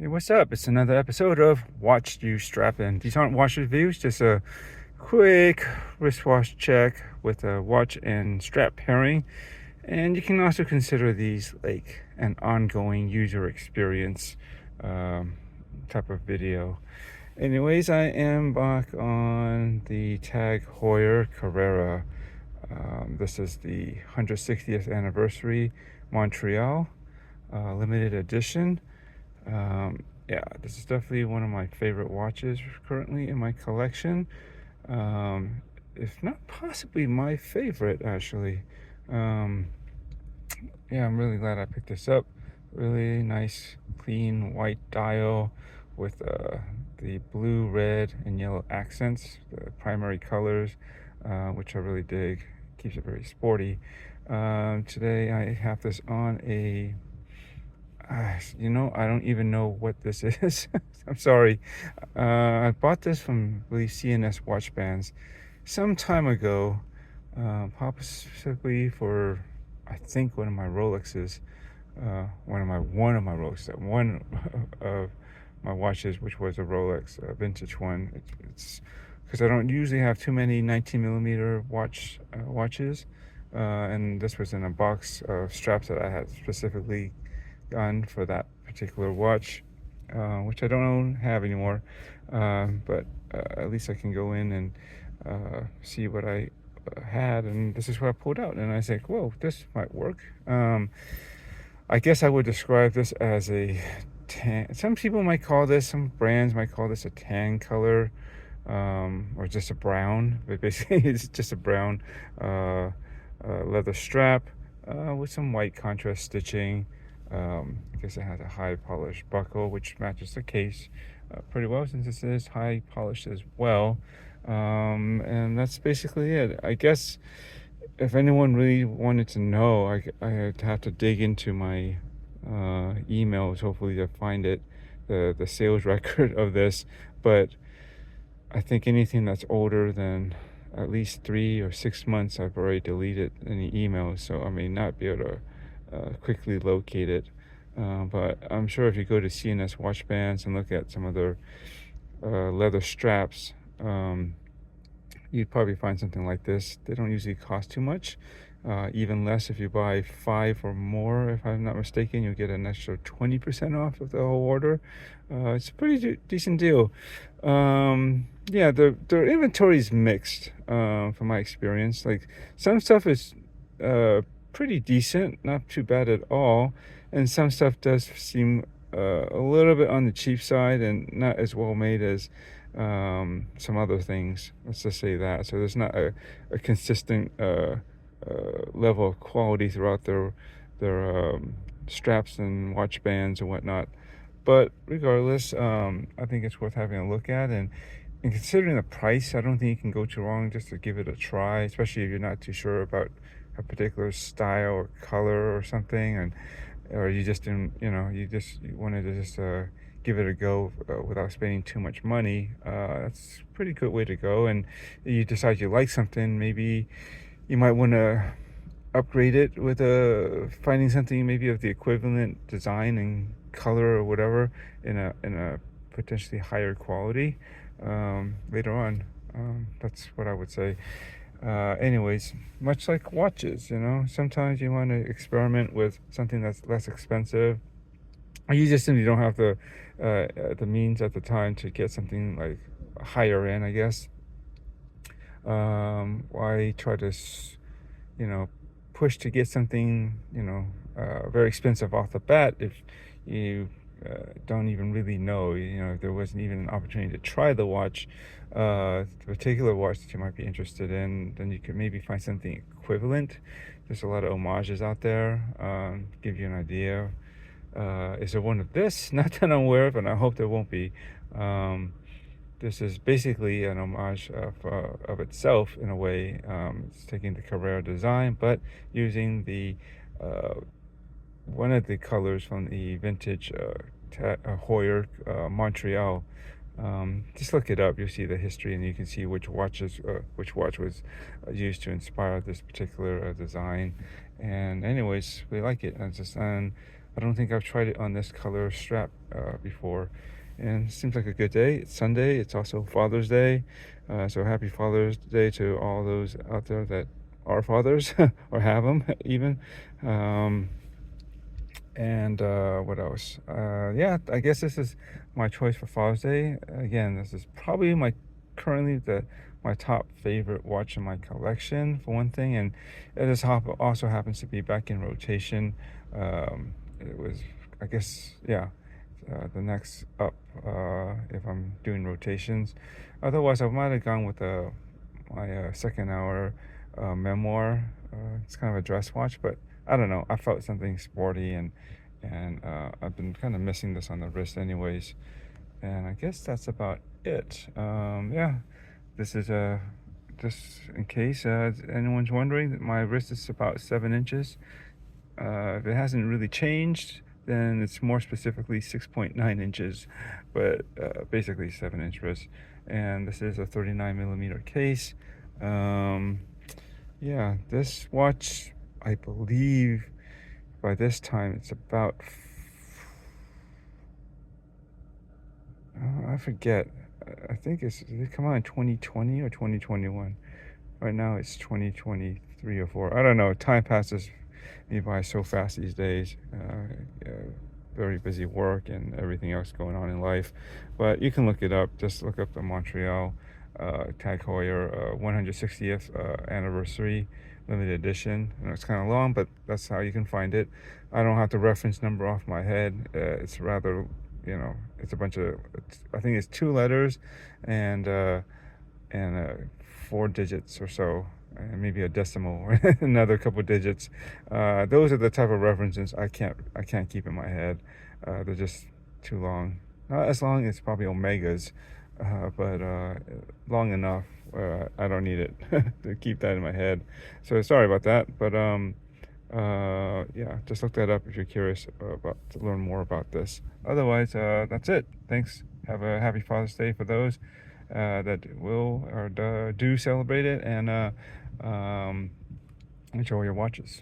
Hey, what's up? It's another episode of Watch You Strappin. These aren't watch reviews, just a quick wristwatch check with a watch and strap pairing. And you can also consider these like an ongoing user experience um, type of video. Anyways, I am back on the TAG Heuer Carrera. This is the 160th anniversary Montreal limited edition. Yeah, this is definitely one of my favorite watches currently in my collection. Um, if not possibly my favorite, actually. Um, yeah, I'm really glad I picked this up. Really nice, clean white dial with the blue, red, and yellow accents, the primary colors, which I really dig. Keeps it very sporty. Today I have this on a I don't even know what this is. I'm sorry. I bought this from, I believe, CNS Watch Bands some time ago, possibly for, I think, one of my Rolexes, one of my watches, which was a Rolex, a vintage one. It's because I don't usually have too many 19 millimeter watches, and this was in a box of straps that I had specifically gun for that particular watch, which I don't have anymore. But at least I can go in and see what I had, and this is what I pulled out. And I think, whoa, this might work. I guess I would describe this as a tan. Some people might call this, some brands might call this a tan color, or just a brown. But basically, it's just a brown leather strap with some white contrast stitching. I guess it has a high polished buckle, which matches the case pretty well, since this is high polished as well. And that's basically it. I guess if anyone really wanted to know, I'd have to dig into my emails, hopefully, to find it, the sales record of this. But I think anything that's older than at least 3 or 6 months, I've already deleted any emails, so I may not be able to quickly locate it. But I'm sure if you go to CNS Watch Bands and look at some of their leather straps, you'd probably find something like this. They don't usually cost too much. Even less if you buy 5 or more, if I'm not mistaken, you'll get an extra 20% off of the whole order. It's a pretty decent deal. Yeah, their inventory is mixed, from my experience. Like, some stuff is pretty decent, not too bad at all, and some stuff does seem a little bit on the cheap side and not as well made as some other things. Let's just say that. So there's not a consistent level of quality throughout their straps and watch bands and whatnot. But regardless, I think it's worth having a look at, and considering the price, I don't think you can go too wrong just to give it a try, especially if you're not too sure about a particular style or color or something, and or you just didn't, you wanted to just give it a go without spending too much money. That's a pretty good way to go. And you decide you like something, maybe you might want to upgrade it with finding something maybe of the equivalent design and color or whatever in a potentially higher quality later on. That's what I would say. Anyways, much like watches, sometimes you want to experiment with something that's less expensive. You just simply don't have the means at the time to get something like higher end, I guess. Why try to, you know, push to get something, very expensive off the bat if you don't even really know, if there wasn't even an opportunity to try the watch, the particular watch that you might be interested in, then you could maybe find something equivalent. There's a lot of homages out there. Give you an idea. Is there one of this? Not that I'm aware of, and I hope there won't be. This is basically an homage of itself in a way. It's taking the Carrera design, but using the one of the colors from the vintage Heuer Montreal. Just look it up. You'll see the history, and you can see which watch was used to inspire this particular design. And anyways, we like it. And I don't think I've tried it on this color strap before. And it seems like a good day. It's Sunday. It's also Father's Day. So happy Father's Day to all those out there that are fathers or have them even. Um, and what else? Yeah, I guess this is my choice for Father's Day. Again, this is probably currently my top favorite watch in my collection, for one thing, and also happens to be back in rotation. It was, I guess, yeah, the next up if I'm doing rotations. Otherwise, I might have gone with my second hour memoir. It's kind of a dress watch, but I don't know. I felt something sporty, and I've been kind of missing this on the wrist, anyways. And I guess that's about it. Yeah, this is just in case anyone's wondering. My wrist is about 7 inches. If it hasn't really changed, then it's more specifically 6.9 inches, but basically 7-inch wrist. And this is a 39 millimeter case. Yeah, this watch, I believe by this time it's about, I forget. I think did it come out in 2020 or 2021? Right now it's 2023 or 4. I don't know. Time passes me by so fast these days. Very busy work and everything else going on in life. But you can look it up. Just look up the Montreal TAG Heuer 160th anniversary limited edition. I know it's kind of long, but that's how you can find it. I don't have the reference number off my head. It's rather, it's a bunch of, I think it's 2 letters and 4 digits or so, and maybe a decimal or another couple digits. Those are the type of references I can't keep in my head. They're just too long. Not as long as probably omegas, but long enough. I don't need it to keep that in my head. So sorry about that. But yeah, just look that up if you're curious to learn more about this. Otherwise, that's it. Thanks. Have a happy Father's Day for those that will or do celebrate it, and enjoy your watches.